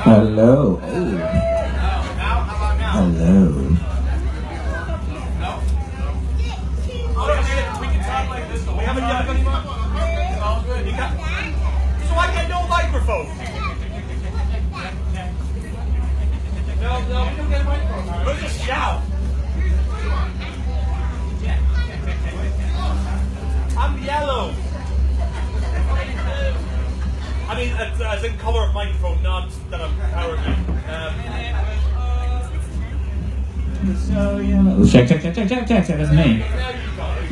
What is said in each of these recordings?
Hello. Oh. Hello. We can talk like this, but we haven't got any more. Oh, good. So I get no microphone. No, we don't get a microphone. We'll just shout. I'm yellow. I mean, as in color of microphone, not that I'm powered. So yellow. Check. That's me.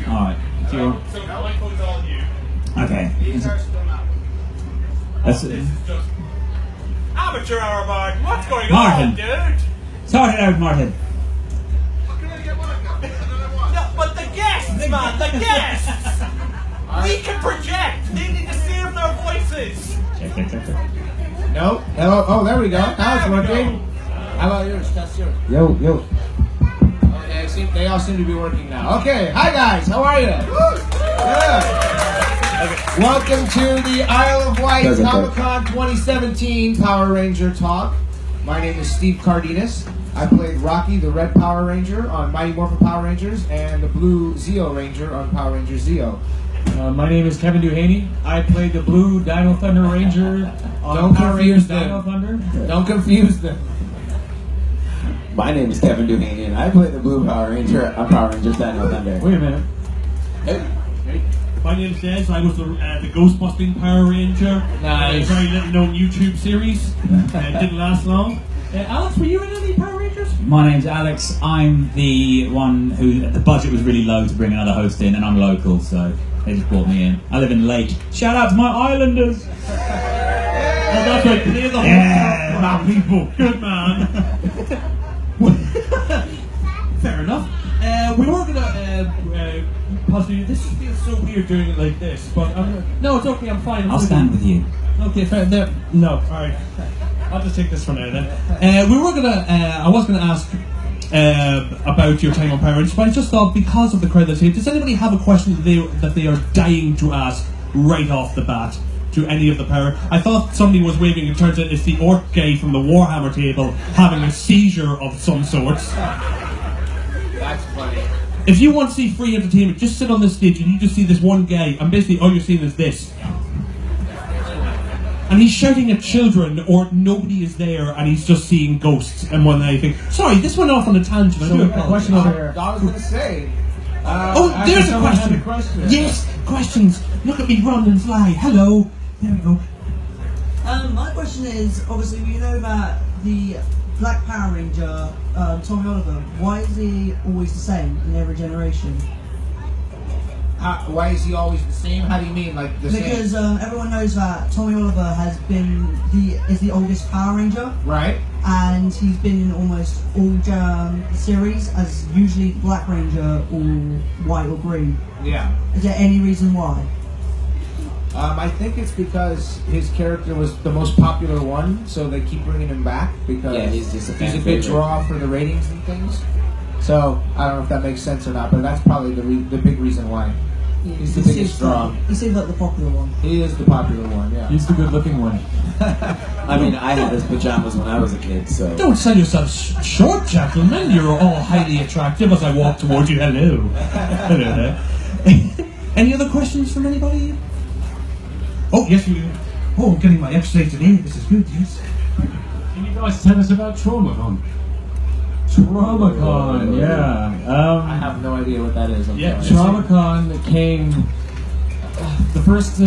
Alright. So microphone's all you. Okay. These are still not. That's This is just amateur hour, Martin. What's going Martin. on, dude? Sort it out, Martin. No, but the guests, man, the guests! We can project! They need to save their voices! Check. No. Oh, there we go. Now it's working. How about yours? That's yours. Yo. Okay, they all seem to be working now. Okay, hi guys, how are you? Good. Welcome to the Isle of Wight Comic-Con 2017 Power Ranger Talk. My name is Steve Cardenas. I played Rocky, the Red Power Ranger on Mighty Morphin Power Rangers, and the Blue Zeo Ranger on Power Rangers Zeo. My name is Kevin Duhaney. I played the Blue Dino Thunder Ranger on Don't Power confuse Rangers them. Dino Thunder. Don't confuse them. My name is Kevin Duhaney, and I play the Blue Power Ranger on Power Rangers Dino Thunder. Wait a minute. Hey. My name's Des. I was the Ghostbusting Power Ranger. Nice. A very little known YouTube series. Didn't last long. Alex, were you in any Power Rangers? My name's Alex. I'm the one who the budget was really low to bring another host in, and I'm local, so they just brought me in. I live in Lake. Shout out to my Islanders. Oh, that's right. Play the whole Yeah. people. Good man. Fair enough. We were gonna possibly. This feels so weird doing it like this, but no, it's okay. I'm fine. I'll stand with you. Okay, fair. No, all right. I'll just take this for now then. We were gonna. I was gonna ask about your time on Power Rangers, but I just thought because of the crowd that's here, does anybody have a question that they are dying to ask right off the bat to any of the Power? I thought somebody was waving. It turns out it's the orc guy from the Warhammer table having a seizure of some sorts. That's funny. If you want to see free entertainment, just sit on this stage and you just see this one guy, and basically all you're seeing is this. And he's shouting at children, or nobody is there, and he's just seeing ghosts. And one night I think, sorry, this went off on a tangent. I do apologize. Question over here. I was going to say. There's a someone question. had a question. Yes, questions. Look at me run and fly. Hello. There we go. My question is, obviously we know that the Black Power Ranger, Tommy Oliver, why is he always the same in every generation? Why is he always the same? How do you mean, like the same? Because everyone knows that Tommy Oliver has been is the oldest Power Ranger, Right? and he's been in almost all series as usually Black Ranger or white or green. Yeah. Is there any reason why? I think it's because his character was the most popular one, so they keep bringing him back because Yeah, he's just a fan good favorite. draw for the ratings and things. So I don't know if that makes sense or not, but that's probably the big reason why. He's the He biggest seems draw. like- He seems like the popular one. He is the popular one, yeah. He's the good-looking one. I mean, I had his pajamas when I was a kid, so. Don't sell yourself short, gentlemen. You're all highly attractive as I walk towards you. Hello. Hello there. Any other questions from anybody? Oh, yes, we. Oh, I'm getting my X-ray today. This is good, yes. Can you guys tell us about TraumaCon? TraumaCon, yeah. I have no idea what that is. I'm Yeah, sorry. TraumaCon came. The first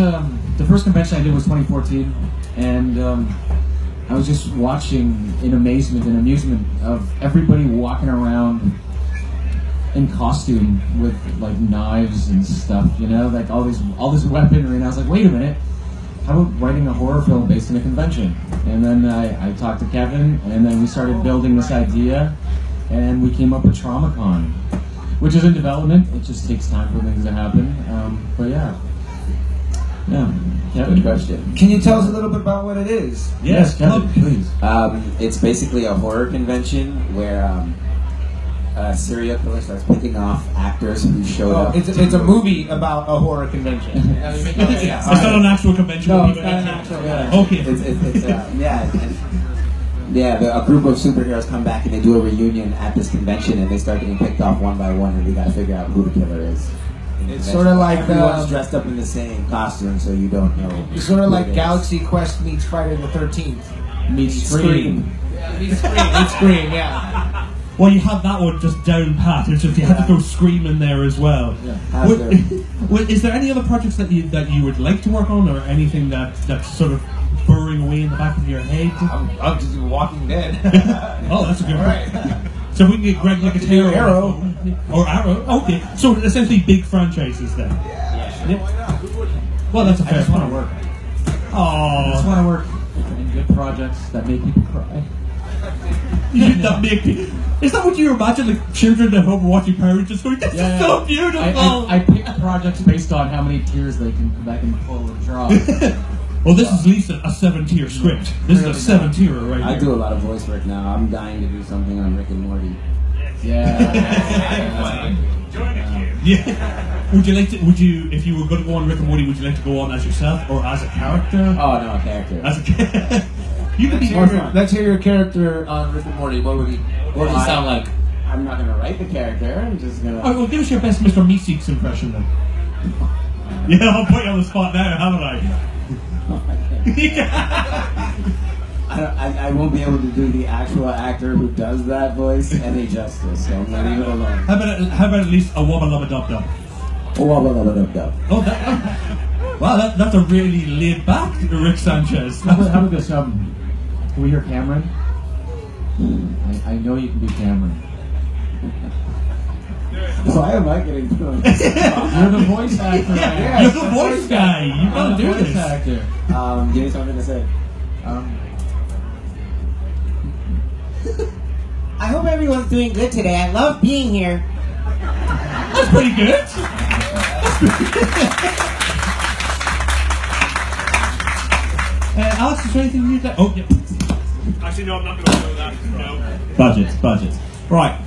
convention I did was 2014, and I was just watching in amazement and amusement of everybody walking around in costume with like knives and stuff, you know, like all this weaponry. And I was like, wait a minute, how about writing a horror film based on a convention? And then I talked to Kevin, and then we started building this idea, and we came up with TraumaCon, which is in development. It just takes time for things to happen. But yeah. Kevin, Good question. Can you tell us a little bit about what it is? Yes, Kevin, please. It's basically a horror convention where a serial killer starts picking off actors who showed up. It's a movie about a horror convention. It's not an actual convention. No, where it's people not an actually- actual. Yeah. Okay. It's yeah. a group of superheroes come back and they do a reunion at this convention, and they start getting picked off one by one, and we got to figure out who the killer is. It's sort of like everyone's dressed up in the same costume, so you don't know. It's sort of like Galaxy Quest meets Friday the 13th. Meets Scream. Yeah, meets Scream, yeah. Well, you had that one just down pat. It's just you had to go Scream in there as well. Yeah. Is there any other projects that you would like to work on, or anything that's sort of burrowing away in the back of your head? I'm just Walking Dead. Oh, that's a good one. Right. So we can get Greg Nicotero. Arrow. Or Arrow. Okay. So essentially big franchises then. Yeah. Well, that's a I fair just want point. to work. I just Oh, want to work in good projects that make people cry. that make me. Is that what you imagine? Like children at home watching Power Rangers going, "This is so beautiful." I pick projects based on how many tears they can pull and draw. Well, this is at least a 7-tier script. This is a 7-tier right here. I do a lot of voice work now. I'm dying to do something on Rick and Morty. Yeah. Yeah. Would you like to? Would you, if you were going to go on Rick and Morty, would you like to go on as yourself or as a character? Oh no, a character. As a you could be. Let's hear your character on Rick and Morty. What would he sound like? I'm not gonna write the character. I'm just gonna. Oh, well, give us your best Mr. Meeseeks impression then. Yeah, I'll put you on the spot now, haven't I? I won't be able to do the actual actor who does that voice any justice, so I'm gonna leave it alone. How about at least a wubba lubba dub dub? Oh, Wow, that's a really laid back Rick Sanchez. How about this? Can we hear Cameron? I know you can be Cameron. why am I getting thrown? You're the voice actor. Man. You're the voice guy. You gotta do voice this. actor. Give me something to say. I hope everyone's doing good today. I love being here. That's pretty good. Alex, is there anything you'd like? Oh, yeah. Actually, no, I'm not going to do that. No. Budgets. Right.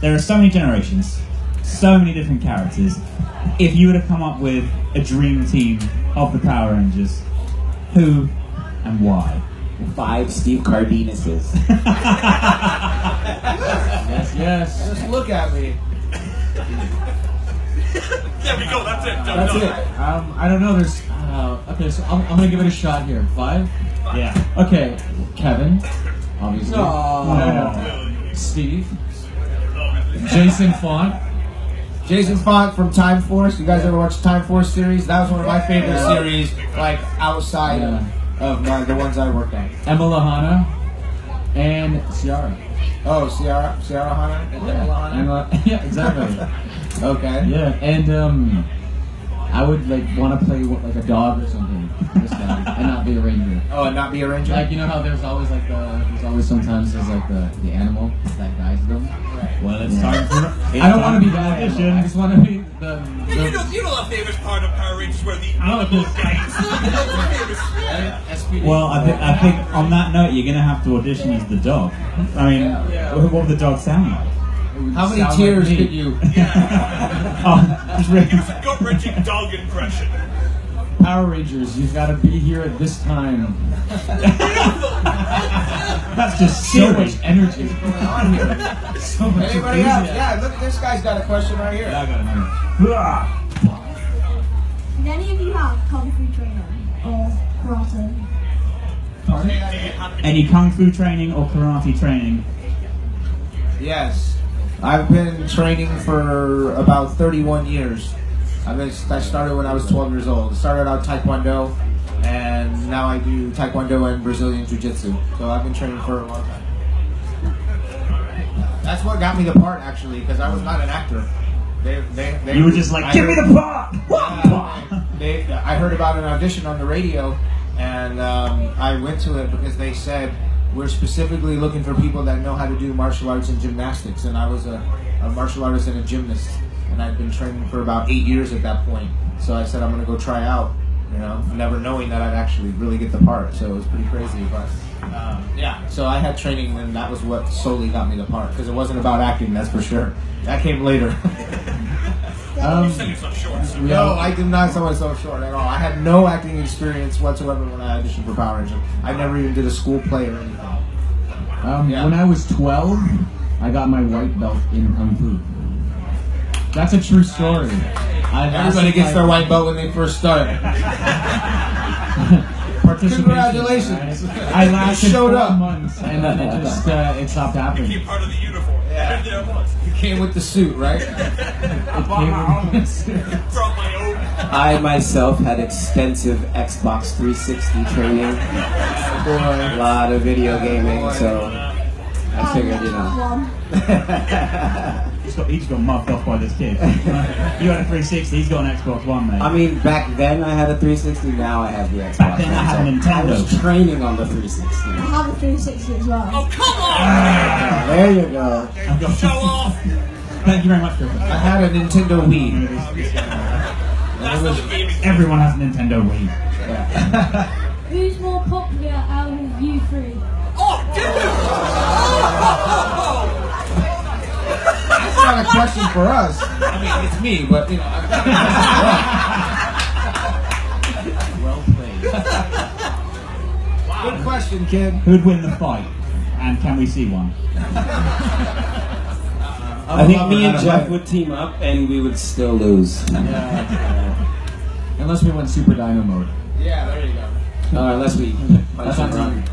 There are so many generations, so many different characters. If you were to come up with a dream team of the Power Rangers, who and why? 5 Steve Cardenuses. Yes. Just look at me. There we go, that's it. Done, That's done. it. I don't know. There's. Okay, so I'm gonna give it a shot here. 5. Yeah. Okay, Kevin, obviously. No. Steve. Jason Font. Jason Font from Time Force. You guys ever watch Time Force series? That was one of my favorite series, like outside of the ones I worked on. Emma Lahana. And Ciara. Oh, Ciara Hanna? Yeah, exactly. Okay. Yeah, and I would want to play like a dog or something this time, and not be a ranger. Oh, and not be a ranger? Like, you know how there's always sometimes the animal that guides them. Well, it's time for. I don't want to be that animal. I just want to be the You know the famous part of Power Rangers where the animal guides. SPD. Well, I think on that note, you're gonna have to audition as the dog. I mean, what would the dog sound like? How many Sound tears like me. could you? Oh, just really. Gut-wrenching dog impression. Power Rangers, you've got to be here at this time. That's just So silly. much energy going on here. So much Anybody else? enthusiasm. Yeah, look, this guy's got a question right here. I got another. Did any of you have kung fu training or karate? Any kung fu training or karate training? Yes. I've been training for about 31 years. I started when I was 12 years old. I started out Taekwondo, and now I do Taekwondo and Brazilian Jiu-Jitsu. So I've been training for a long time. That's what got me the part, actually, because I was not an actor. They You were just like, give me the part! I heard about an audition on the radio, and I went to it because they said, we're specifically looking for people that know how to do martial arts and gymnastics, and I was a martial artist and a gymnast, and I'd been training for about 8 years at that point. So I said, I'm going to go try out, never knowing that I'd actually really get the part. So it was pretty crazy, but yeah. So I had training, and that was what solely got me the part, because it wasn't about acting, that's for sure. That came later. You said you're so short. No, I did not sell myself short at all. I had no acting experience whatsoever when I auditioned for Power Rangers. I never even did a school play or anything. When I was 12, I got my white belt in Kung Fu. That's a true story. Everybody gets their white belt when they first start. Congratulations! I lasted showed 4 up. months and then it stopped happening. Became part of the uniform. Yeah. You came with the suit, right? Brought my own. I myself had extensive Xbox 360 training, a lot of video gaming, so I figured, you know. He just got mugged off by this kid. You had a 360, he's got an Xbox One, mate. I mean, back then I had a 360, now I have the Xbox. Back then I had a One, so I Nintendo. was training on the 360. I have a 360 as well. Oh, come on! There you go. Show off! Thank you very much, Griffin. I had a Nintendo Wii. That's not a gaming. Everyone has a Nintendo Wii. Who's more popular out of you three? Oh, dude! That's not a question for us. I mean, it's me, but you know. Well played. Good question, kid. Who'd win the fight? And can we see one? I think me and Jeff would team up and we would still lose. Unless we went Super Dino mode. Yeah, there you go. Unless we punch and run.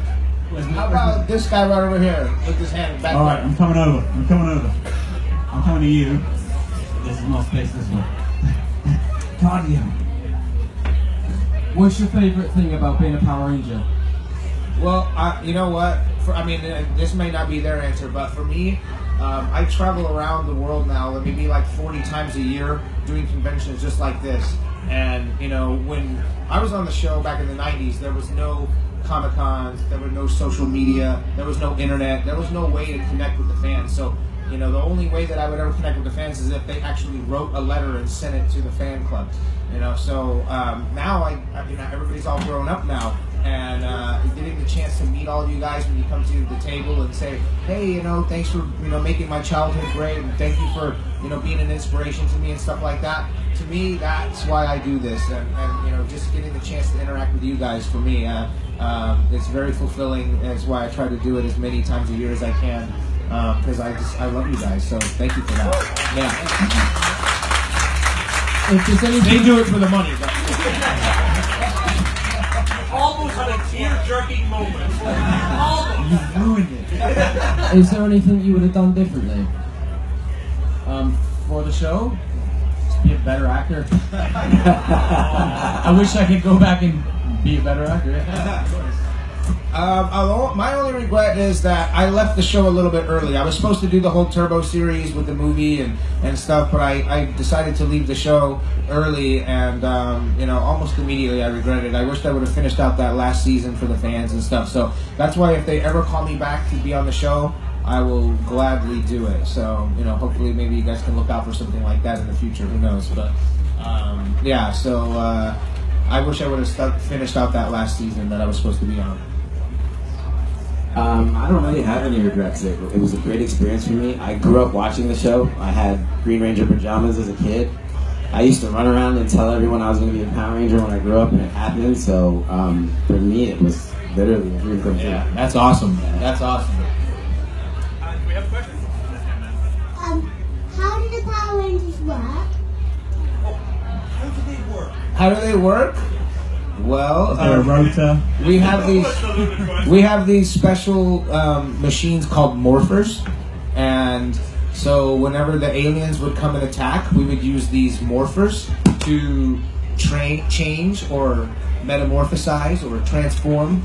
How about this guy right over here with his hand back? Alright, I'm coming over. I'm coming to you. This is more space this way. Cardio. What's your favorite thing about being a Power Ranger? Well, you know what? This may not be their answer, but for me, I travel around the world now, maybe like 40 times a year, doing conventions just like this. And you know, when I was on the show back in the 90s, there was no Comic-Cons, there was no social media, there was no internet, there was no way to connect with the fans. So, you know, the only way that I would ever connect with the fans is if they actually wrote a letter and sent it to the fan club. You know, so now you know, everybody's all grown up now, and getting the chance to meet all of you guys when you come to the table and say, hey, you know, thanks for, you know, making my childhood great, and thank you for, you know, being an inspiration to me and stuff like that. To me, that's why I do this, and you know, just getting the chance to interact with you guys, for me, it's very fulfilling. That's why I try to do it as many times a year as I can, because I love you guys. So thank you for that. Yeah. If there's anything, They do it for the money, but Almost had a tear-jerking moment. Almost. you ruined it. Is there anything you would have done differently? For the show? Just be a better actor. I wish I could go back and be a better actor. My only regret is that I left the show a little bit early. I was supposed to do the whole Turbo series with the movie and stuff, but I decided to leave the show early, and you know, almost immediately I regret it. I wished I would have finished out that last season for the fans and stuff. So that's why if they ever call me back to be on the show, I will gladly do it. So, you know, hopefully maybe you guys can look out for something like that in the future. Who knows? But yeah, so I wish I would have finished out that last season that I was supposed to be on. I don't really have any regrets. It was a great experience for me. I grew up watching the show. I had Green Ranger pajamas as a kid. I used to run around and tell everyone I was going to be a Power Ranger when I grew up, and it happened. So for me, it was literally a dream come true. Yeah, that's awesome. That's awesome. Do we have questions? How do the Power Rangers work? How do they work? How do they work? Well, Is there a rotor? we have these special machines called morphers, and so whenever the aliens would come and attack, we would use these morphers to change or metamorphosize or transform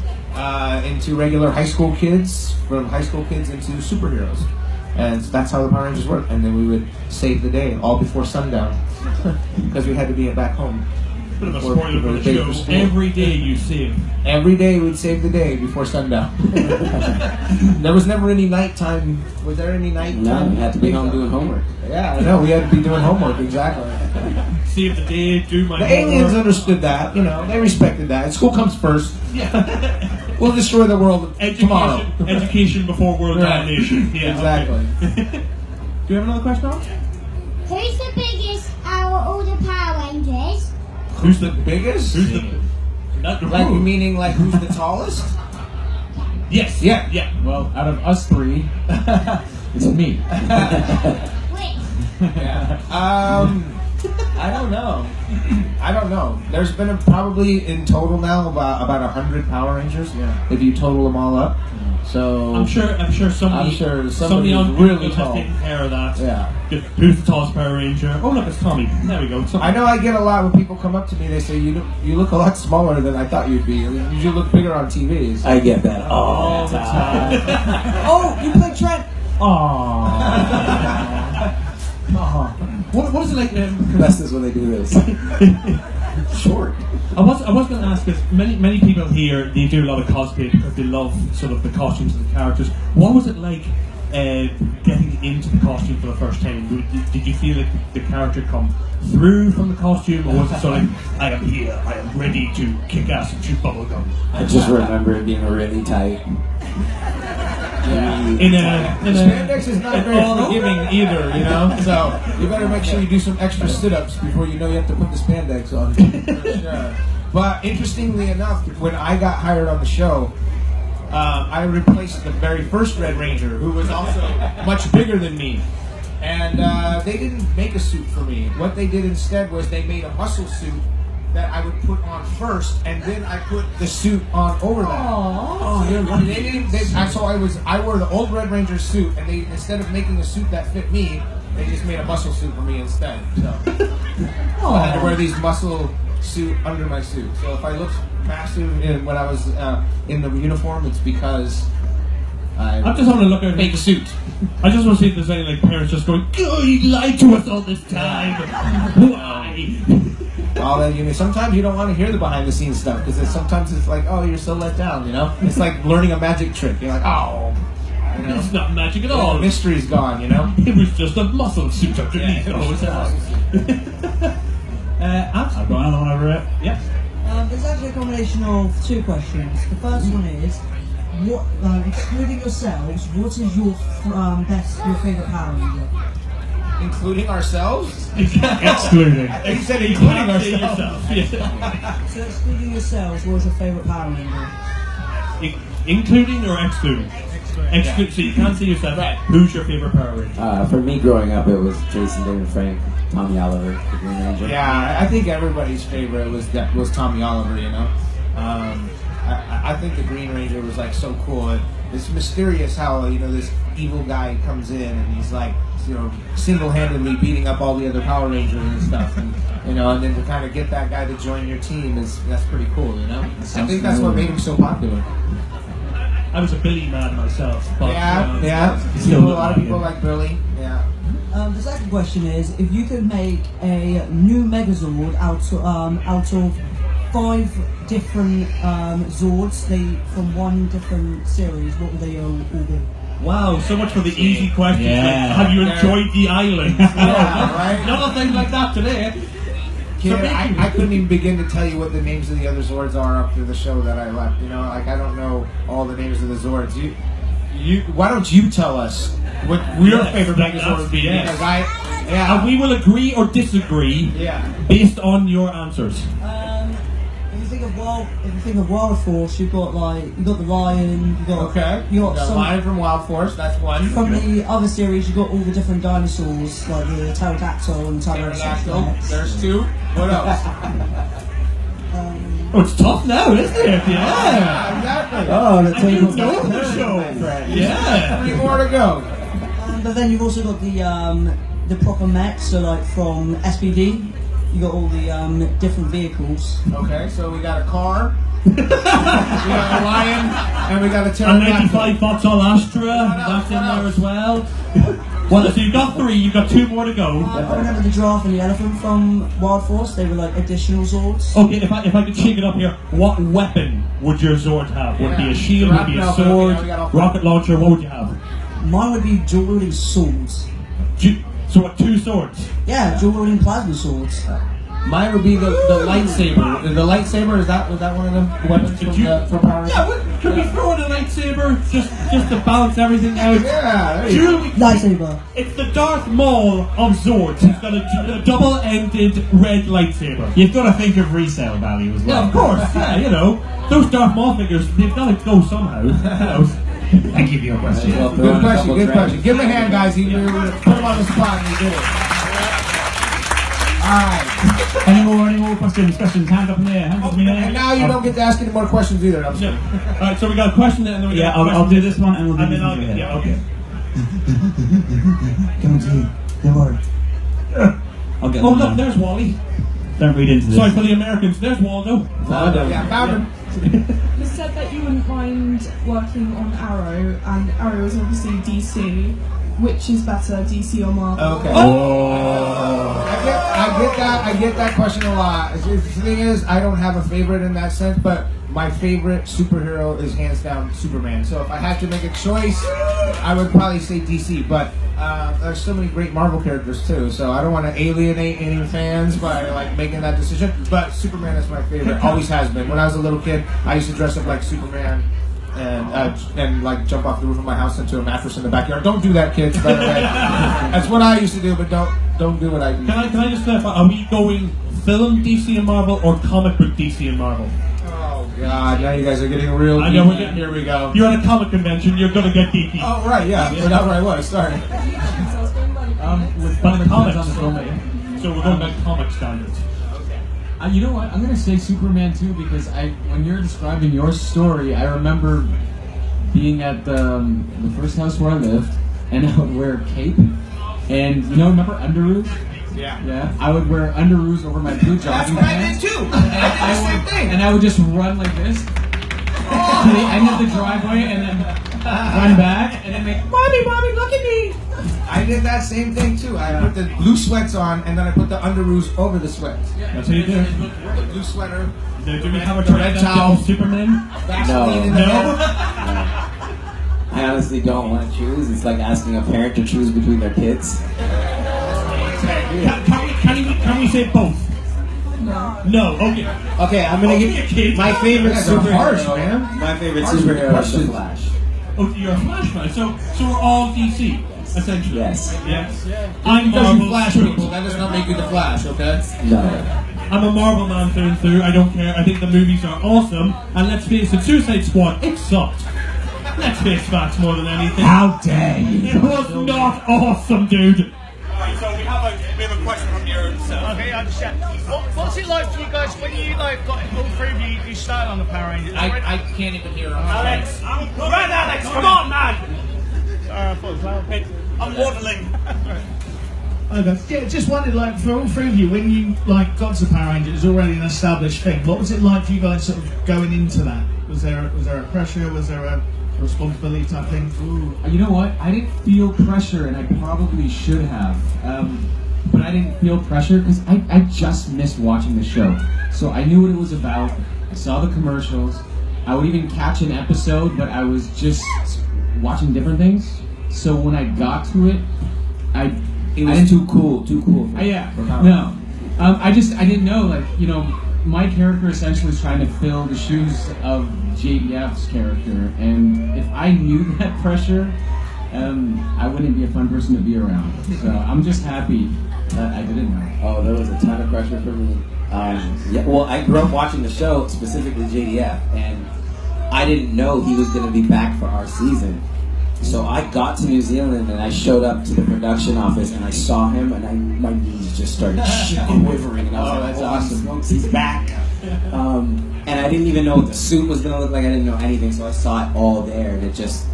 into regular high school kids, from high school kids into superheroes. And that's how the Power Rangers work. And then we would save the day, all before sundown, because we had to be back home. Bit of a spoiler for the show. Every day you see him. Every day we'd save the day before sundown. There was never any nighttime. Was there any nighttime? No, we had to be home doing homework. Yeah, I know. We had to be doing homework, exactly. Save the day, do my The homework. aliens understood that, you know, they respected that. School comes first. Yeah. We'll destroy the world tomorrow. Education before world Right. domination. Yeah, Exactly. okay. Do you have another question, Al? Who's the biggest out of all the Power Rangers? Who's the biggest? Who's the... Not the Like, who. meaning like who's the tallest? Yes. Yeah. Yeah. Well, out of us three, it's me. Wait. Yeah. I don't know. I don't know. There's been probably in total now about 100 Power Rangers. Yeah. If you total them all up. So I'm sure somebody, I'm sure somebody somebody on really Google has tall. taken care of that. Yeah. Who's the tallest Power Ranger? Oh, look, it's Tommy. There we go. I know I get a lot when people come up to me. They say you look a lot smaller than I thought you'd be. You look bigger on TVs. I get that all the time. Oh, you play Trent. What is it like? Best is when they do this. Short. I was going to ask, because many people here, they do a lot of cosplay because they love sort of the costumes and the characters. What was it like getting into the costume for the first time? Did you feel like the character come through from the costume, or was it sort of like, I am here, I am ready to kick ass and shoot bubblegum? I just remember it being really tight. Spandex is not very forgiving either, you know. So you better make sure you do some extra sit-ups before you know you have to put the spandex on. For sure. But interestingly enough, when I got hired on the show, I replaced the very first Red Ranger, who was also much bigger than me. And they didn't make a suit for me. What they did instead was they made a muscle suit that I would put on first, and then I put the suit on over that. Oh, They didn't. I wore the old Red Ranger suit, and they instead of making a suit that fit me, they just made a muscle suit for me instead. So I had to wear these muscle suit under my suit. So if I looked massive when I was in the uniform, it's because I'm just having a look at make a suit. I just want to see if there's any like parents just going, "Oh, he lied to us all this time. Why?" Well, then, sometimes you don't want to hear the behind-the-scenes stuff because sometimes it's like, oh, you're so let down, you know? It's like learning a magic trick. You're like, oh, you know? It's not magic at all. The mystery's gone, you know? It was just a muscle suit underneath. Yeah, it was just a muscle suit. I'll go on whenever it. Yeah. It's actually a combination of two questions. The first one is, what, excluding yourselves, what is your favourite Power Ranger? Including ourselves? Excluding. You said including ourselves. So excluding yourselves, what is your favourite Power Ranger? Including or excluding? Exclude. So you can't see yourself. Right. Who's your favorite Power Ranger? For me, growing up, it was Jason, David Frank, Tommy Oliver, the Green Ranger. Yeah, I think everybody's favorite was Tommy Oliver, you know? I think the Green Ranger was like so cool. It's mysterious how, this evil guy comes in and he's like, single-handedly beating up all the other Power Rangers and stuff, and then to kind of get that guy to join your team that's pretty cool, I think that's what made him so popular. I was a Billy man myself. But, Yeah. A lot of people like Billy. Yeah. The second question is, if you could make a new Megazord out of 5 different Zords, from one different series, what would they all be? Wow, so much for the easy questions. Yeah. Like, have you enjoyed the island? Right? None of things like that today. Kid, I couldn't even begin to tell you what the names of the other Zords are after the show that I left. I don't know all the names of the Zords. Why don't you tell us what your favorite Megazord would be? Yes. Because And we will agree or disagree based on your answers. If you think of Wild Force, you've got the lion. You got Lion from Wild Force. That's one. From the other series, you got all the different dinosaurs, like the pterodactyl and Pterodactyl. Tyrannosaurus. There's 2. What else? Oh, it's tough now, isn't it? Yeah. Exactly. Oh, the table's know the show. Yeah. 3 more to go. But then you've also got the proper mechs, so like from SPD. You got all the different vehicles. Okay, so we got a car, we got a lion, and we got a A pterodactyl. 95 Vauxhall Astra, that's in there as well. Well, so you've got 3, you've got 2 more to go. I remember the giraffe and the elephant from Wild Force. They were like additional Zords. Okay, if I could shake it up here, what weapon would your Zord have? Would it be a shield, would it be a sword, rocket launcher, what would you have? Mine would be dual-wielding swords. So what, 2 swords? Yeah, dual-wielding plasma swords. Mine would be the lightsaber. The lightsaber, was that one of the weapons from Power Rangers? Yeah, could we throw in a lightsaber just to balance everything out? Yeah. Julie, Lightsaber. it's the Darth Maul of Zords. He's got a double-ended red lightsaber. You've got to think of resale value as well. Yeah, of course. Yeah, you know, those Darth Maul figures, they've got to go somehow. Thank you for your question. Good question. Give him a hand, guys. We were put him on the spot and he did it. Alright. Any more questions? Hands up in the air. Hands up in the air. And now you don't get to ask any more questions either. I'm sorry. Alright, so we got a question and then we got a question. I'll do this one and we'll do And this then one. yeah, okay. Come on, G. Don't worry. I'll get Oh, them look, down. there's Wally. Don't read into this. Sorry for the Americans, there's Waldo. Yeah, found him. You said that you wouldn't mind working on Arrow, and Arrow is obviously DC. Which is better, DC or Marvel? Okay. I get that question a lot. The thing is, I don't have a favorite in that sense, but my favorite superhero is hands down Superman. So if I had to make a choice, I would probably say DC. But there's so many great Marvel characters too, so I don't want to alienate any fans by like making that decision. But Superman is my favorite, always has been. When I was a little kid, I used to dress up like Superman. And like jump off the roof of my house into a mattress in the backyard. Don't do that, kids. By the way, that's what I used to do, but don't do what I do. Can I just clarify? Are we going film DC and Marvel or comic book DC and Marvel? Oh God! Now you guys are getting real. I know we're getting. Here we go. You're at a comic convention. You're gonna get geeky. Oh right, yeah. But that's where I was. Sorry. With But comics. on the film, yeah. So we're going by comic standards. You know what? I'm gonna say Superman too because when you're describing your story, I remember being at the first house where I lived, and I would wear a cape, and remember underoos? Yeah. Yeah. I would wear underoos over my blue jogging pants. That's what I did too. And I would just run like this to the end of the driveway, and then run back, and then make mommy, look at me. I did that same thing too. I put the blue sweats on, and then I put the underoos over the sweats. That's how you do it. The blue sweater. Do we have a The red trend towel. of Superman? Vaseline in the head. I honestly don't want to choose. It's like asking a parent to choose between their kids. Can we say both? No. Okay. Okay, I'm gonna give my favorite That's harsh, superhero. man. My favorite superhero is the Flash. Oh, you're a Flash fan. So we're all DC, essentially. Yes. Yes. Because I'm you Marvel. Flash people, that does not make you the Flash, okay? No. I'm a Marvel man through and through. I don't care. I think the movies are awesome. And let's face it, Suicide Squad, it sucked. Let's face facts more than anything. How dare you? It was not awesome, dude. Alright, so we have a question from your Okay, I understand. What's it like for you guys when you got all three of you started on the Power Rangers? I can't even hear him. Alex! Right, Alex! Come on, man! Sorry, I thought it was loud. I'm waddling. Yeah, just wondered, like, for all three of you, when you got to Power Rangers, it was already an established thing. What was it like for you guys, sort of going into that? Was there a pressure? Was there a responsibility type thing? Ooh, you know what? I didn't feel pressure, and I probably should have. But I didn't feel pressure because I just missed watching the show. So I knew what it was about. I saw the commercials. I would even catch an episode, but I was just watching different things. So when I got to it, It was too cool for me. yeah. No. I didn't know, my character essentially was trying to fill the shoes of JDF's character, and if I knew that pressure, I wouldn't be a fun person to be around. So I'm just happy that I didn't know. Oh, there was a ton of pressure for me. Well, I grew up watching the show, specifically JDF, and I didn't know he was going to be back for our season. So I got to New Zealand and I showed up to the production office and I saw him and my knees just started quivering. And I was like, that's awesome. He's back. And I didn't even know what the suit was going to look like. I didn't know anything. So I saw it all there and it just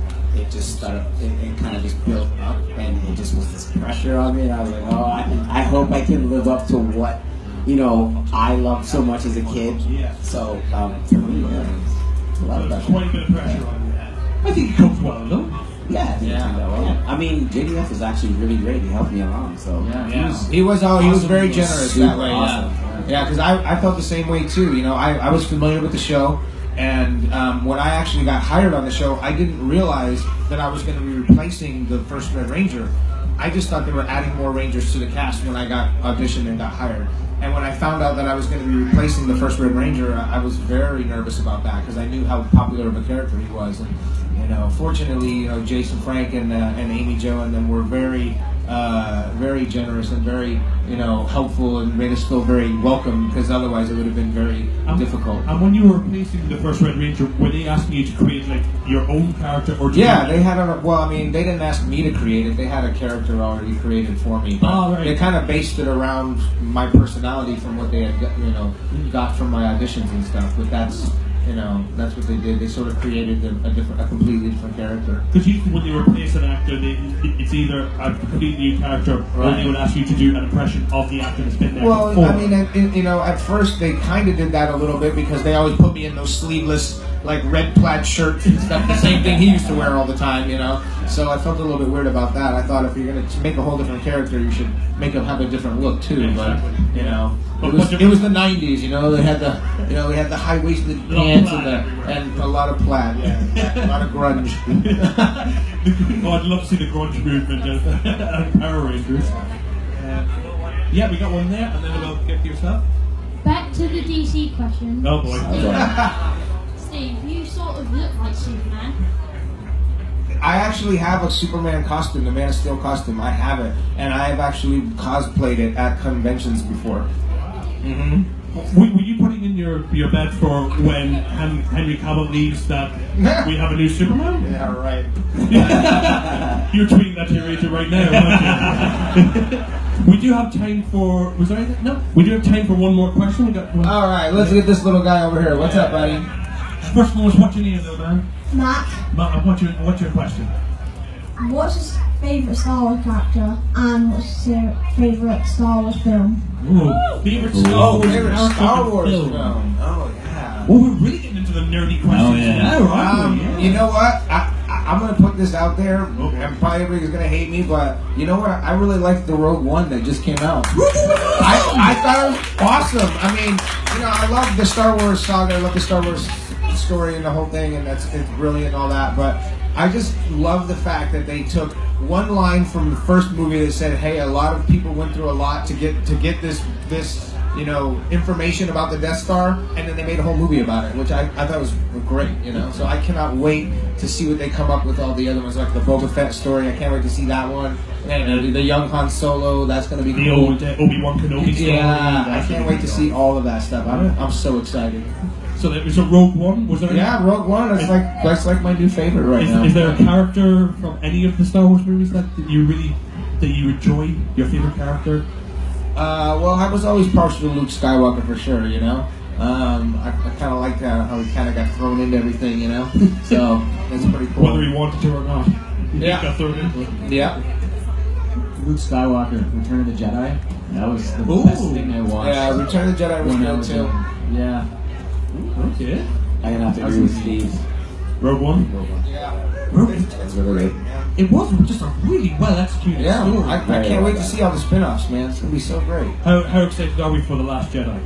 started, it kind of just built up and it just was this pressure on me. And I was like, oh, I hope I can live up to what, I loved so much as a kid. So for me, it's a lot of pressure. Quite a bit of pressure on you. I think it comes well, though. Yeah, I think it turned out well. I mean, JDF was actually really great. He helped me along, so He was very He was generous super that way. awesome. Yeah, because I felt the same way too. I was familiar with the show, and when I actually got hired on the show, I didn't realize that I was going to be replacing the first Red Ranger. I just thought they were adding more Rangers to the cast when I got auditioned and got hired. And when I found out that I was going to be replacing the first Red Ranger, I was very nervous about that because I knew how popular of a character he was. And fortunately, Jason Frank and Amy Jo and them were very generous and very, helpful and made us feel very welcome because otherwise it would have been very difficult. And when you were replacing the first Red Ranger, were they asking you to create like your own character or? Yeah, they had they didn't ask me to create it. They had a character already created for me. But they kind of based it around my personality from what they had, got from my auditions and stuff. But that's what they did. They sort of created a completely different character. Because usually when you replace an actor, it's either a completely new character or they would ask you to do an impression of the actor that's been there before. Well, I mean, at first they kind of did that a little bit because they always put me in those sleeveless, like red plaid shirts and stuff. The same thing he used to wear all the time, So I felt a little bit weird about that. I thought if you're going to make a whole different character, you should make him have a different look too. Exactly. But it was the '90s. They had the high-waisted pants and a lot of plaid. Yeah, a lot of grunge. I'd love to see the grunge movement of Power Rangers. Yeah, we got one there, and then we'll get to yourself. Back to the DC question. Oh boy. Steve, you sort of look like Superman. I actually have a Superman costume, the Man of Steel costume. I have it, and I have actually cosplayed it at conventions before. Mm-hmm. Were you putting in your bet for when Henry Cavill leaves that we have a new Superman? Yeah, right. You're tweeting that to your agent right now, aren't you? We do have time for... Was there anything? No? We do have time for one more question. We got one. All right, let's get this little guy over here. What's up, buddy? First one was, what's your name, though, man? Matt. Matt, what's your question? What's your favourite Star Wars character and what's your favourite Star Wars film? Ooh, favorite Star Wars film. Oh yeah. Well, we're really getting into the nerdy questions. Oh yeah. Now, right? Yeah. You know what? I'm gonna put this out there, and probably everybody's gonna hate me, but you know what? I really liked the Rogue One that just came out. I thought it was awesome. I mean, I love the Star Wars saga. I love the Star Wars story and the whole thing, and it's brilliant and all that. But I just love the fact that they took one line from the first movie that said, "Hey, a lot of people went through a lot to get this information about the Death Star," and then they made a whole movie about it, which I thought was great. So I cannot wait to see what they come up with all the other ones, like the Boba Fett story. I can't wait to see that one. And the young Han Solo, that's going to be the cool. old Obi-Wan Kenobi story. Yeah, I can't wait to see all of that stuff. I'm so excited. So there was a Rogue One. Was there? Yeah, Rogue One. That's like my new favorite right now. Is there a character from any of the Star Wars movies that you enjoy? Your favorite character? Well, I was always partial to Luke Skywalker for sure. I kind of like how he kind of got thrown into everything. So that's pretty cool. Whether he wanted to or not. Yeah. He got thrown into it. Yeah. Luke Skywalker, Return of the Jedi. That was the best thing I watched. Yeah, Return of the Jedi was good too. Yeah. Okay. I'm gonna have to agree with Steve. Rogue One? Yeah. It's really good. It was just a really well executed story. I can't wait to see all the spin-offs, man. It's gonna be so great. How excited are we for The Last Jedi?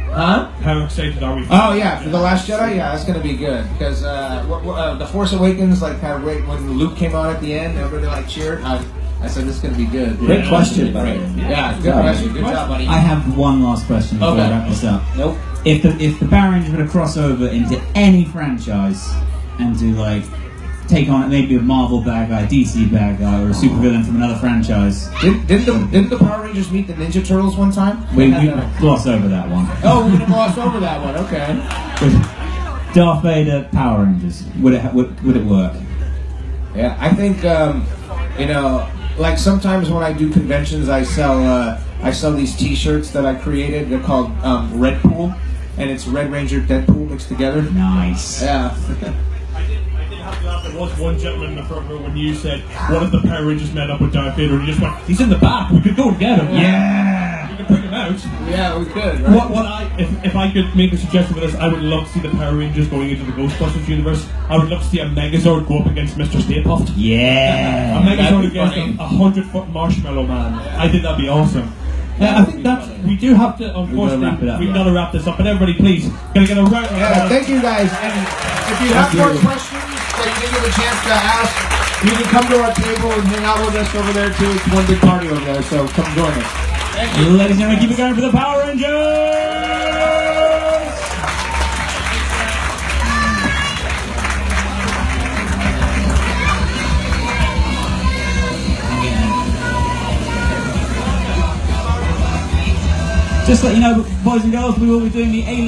Huh? How excited are we for Oh yeah, for The Last Jedi? Yeah, that's gonna be good. Because The Force Awakens, like kind of right when Luke came out at the end, everybody cheered. I said this is gonna be good. Great question, buddy. Yeah, good question. Good job, buddy. I have one last question before I wrap this up. Nope. If the Power Rangers were to cross over into any franchise and do take on maybe a Marvel bad guy, DC bad guy, or a supervillain from another franchise. Didn't the Power Rangers meet the Ninja Turtles one time? We gloss over that one. Oh, we're gonna gloss over that one. Okay. With Darth Vader, Power Rangers, would it work? Yeah, I think like sometimes when I do conventions, I sell these T-shirts that I created. They're called Red Pool, and it's Red Ranger, Deadpool mixed together. Nice. Yeah. I did have to laugh. There was one gentleman in the front row when you said, "What if the Power Rangers met up with Darth Vader?" And you just went, "He's in the back. We could go and get him." Yeah. We could bring him out. Yeah, we could. Right? If I could make a suggestion for this, I would love to see the Power Rangers going into the Ghostbusters universe. I would love to see a Megazord go up against Mr. Stay Puft. Yeah. A Megazord against a 100-foot Marshmallow Man. I think that'd be awesome. I think we do have to, unfortunately, we've got to wrap this up. But everybody, please, gonna get a round of applause. Thank you guys. And if you have more questions that you didn't get a chance to ask, You can come to our table and hang out with us over there too. It's one big party over there, so come join us. Thank you. Ladies and gentlemen, keep it going for the Power Rangers! Just to let you know, boys and girls, we will be doing the Alien